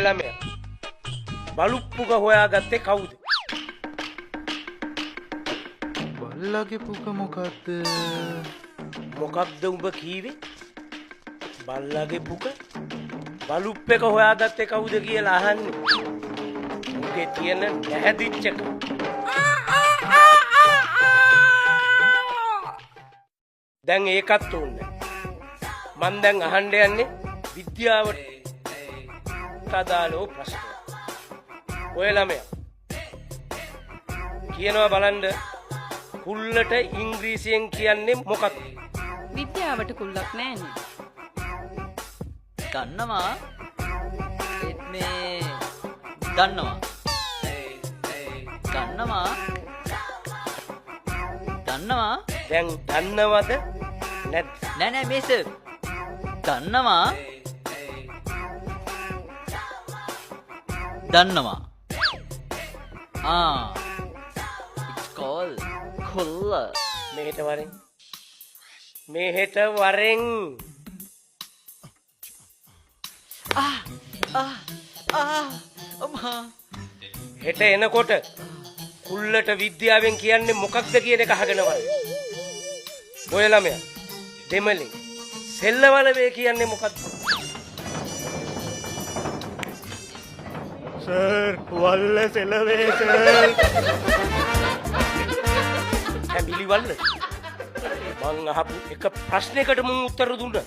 ඔය ළමයා බලුප්පුක හොයාගත්තේ කවුද? බල්ලගේ පුක මොකද්ද? මොකක්ද උඹ කීවේ? බල්ලගේ පුක බලුප් එක හොයාගත්තේ කවුද කියලා අහන්නේ. උගේ තියෙන නැහැදිච්ච එක. දැන් ඒකත් ඕනේ. මන් දැන් අහන්න යන්නේ විද්‍යාවට අදාළව ප්‍රශ්න. ඔය ළමයා කියනවා බලන්න කුල්ලට ඉංග්‍රීසියෙන් කියන්නේ මොකක්ද? විද්‍යාවට කුල්ලක් නෑනේ. දන්නවා මේ දන්නවා දැන් දන්නවද නැත්? නෑ මේස දන්නවා it's called කුල්ල. මෙහෙට වරෙන් හෙට එනකොට කුල්ලට විද්‍යාවෙන් කියන්නේ මොකක්ද කියන එක අහගෙන වරෙන්. ඔය ළමයා දෙමළෙන් සෙල්ලවල වේ කියන්නේ මොකක්ද? සර් වල්ල සෙලවේ සර්. ඇඹිලි වල්ල. මං අහපු එක ප්‍රශ්නයකට මුන් උත්තර දුන්නා.